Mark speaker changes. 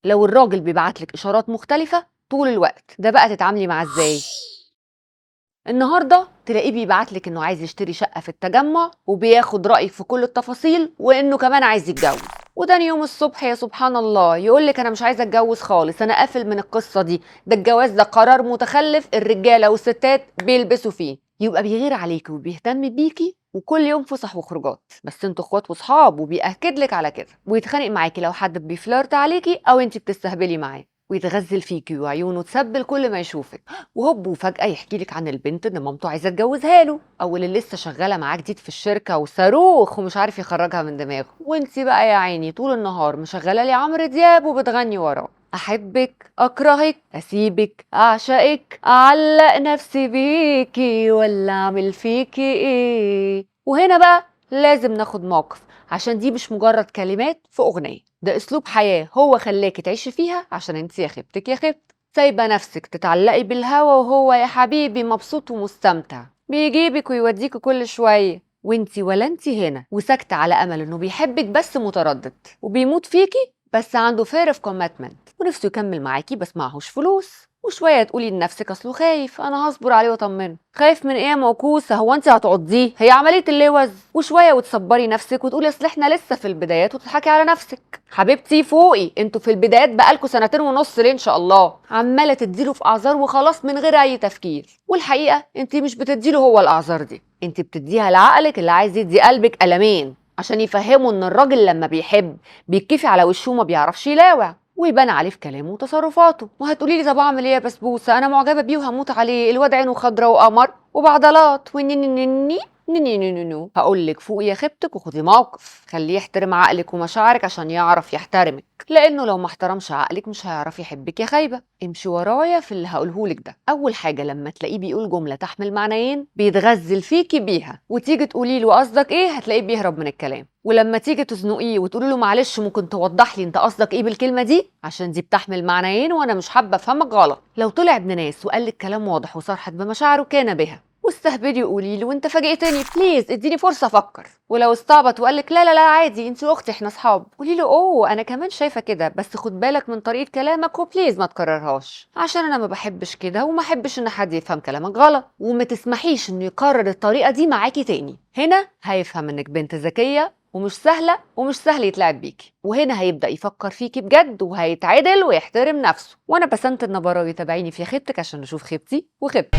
Speaker 1: لو الراجل بيبعتلك إشارات مختلفة طول الوقت، ده بقى تتعاملي معاه إزاي؟ النهارده تلاقيه بيبعتلك إنه عايز يشتري شقة في التجمع وبياخد رأيك في كل التفاصيل وإنه كمان عايز يتجوز، وتاني يوم الصبح يا سبحان الله يقولك أنا مش عايزة أتجوز خالص، أنا قافل من القصة دي، ده الجواز ده قرار متخلف الرجالة والستات بيلبسوا فيه. يبقى بيغير عليكي وبيهتم بيكي وكل يوم فسح وخروجات، بس انتوا اخوات وصحاب وبيأكد لك على كده، ويتخانق معاكي لو حد بيفلرت عليكي او انت بتستهبلي معاه، ويتغزل فيكي وعيونه تسبل كل ما يشوفك، وهوب وفجأة يحكي لك عن البنت ان مامته عايزه تجوزها له، او اللي لسه شغاله معاه جديد في الشركه وصاروخ ومش عارف يخرجها من دماغه، وانت بقى يا عيني طول النهار مشغله لي عمرو دياب وبتغني وراه، احبك اكرهك اسيبك اعشقك اعلق نفسي بيكي ولا اعمل فيكي ايه. وهنا بقى لازم ناخد موقف، عشان دي مش مجرد كلمات في اغنيه، ده اسلوب حياه هو خلاكي تعيشي فيها عشان انت يا خيبتك يا خيبتك سايبه نفسك تتعلقي بالهوا، وهو يا حبيبي مبسوط ومستمتع بيجيبك ويوديكي كل شويه، وانتي ولا انتي هنا وساكته على امل انه بيحبك بس متردد، وبيموت فيكي بس عنده fear of commitment ونفسه يكمل معاكي بس معهوش فلوس، وشويه تقولي لنفسك اصله خايف انا هصبر عليه واطمنه. خايف من ايه يا موكوسه؟ هو انت هتعضيه؟ هي عمليه اللوز. وشويه وتصبري نفسك وتقولي اصل احنا لسه في البدايات وتضحكي على نفسك. حبيبتي فوقي، انتوا في البدايات بقالكوا سنتين ونص ليه ان شاء الله. عماله تديله في اعذار وخلاص من غير اي تفكير، والحقيقه انت مش بتديله هو الاعذار دي، انت بتديها لعقلك اللي عايز يدي قلبك قلمين عشان يفهموا ان الراجل لما بيحب بيتكفي على وشه وما بيعرفش يلاوع، ويبان عليه في كلامه وتصرفاته. وهتقولي لي طب اعمل ايه يا بسبوسه؟ انا معجبه بيه وهموت عليه، الواد عينه خضرا وقمر وبعضلات ونننني نو. هقول لك فوقي يا خيبتك وخدي موقف، خليه يحترم عقلك ومشاعرك عشان يعرف يحترمك، لانه لو ما احترمش عقلك مش هيعرف يحبك يا خايبه. امشي ورايا في اللي هقولهولك ده. اول حاجه لما تلاقيه بيقول جمله تحمل معنيين بيتغزل فيكي بيها، وتيجي تقولي له قصدك ايه هتلاقيه بيهرب من الكلام، ولما تيجي تزنقيه وتقولي له معلش ممكن توضح لي انت قصدك ايه بالكلمه دي عشان دي بتحمل معنيين وانا مش حابه افهمك غلط، لو طلع ابن ناس وقال لك كلام واضح وصرحت بمشاعره كان بها، واستهبلي وقولي له وانت فاجئتني بليز اديني فرصه افكر. ولو استعبط وقال لك لا لا لا عادي انت اختي احنا اصحاب، قولي له اوه انا كمان شايفه كده بس خد بالك من طريقه كلامك وبليز ما تكررهاش عشان انا ما بحبش كده وما احبش ان حد يفهم كلامك غلط، وما تسمحيش انه يكرر الطريقه دي معاكي تاني. هنا هيفهم انك بنت ذكيه ومش سهله ومش سهل يتلعب بيكي، وهنا هيبدا يفكر فيكي بجد وهيتعدل ويحترم نفسه. وانا بسنت النبراوي تابعيني في خيبتك عشان نشوف خيبتي وخيبتك.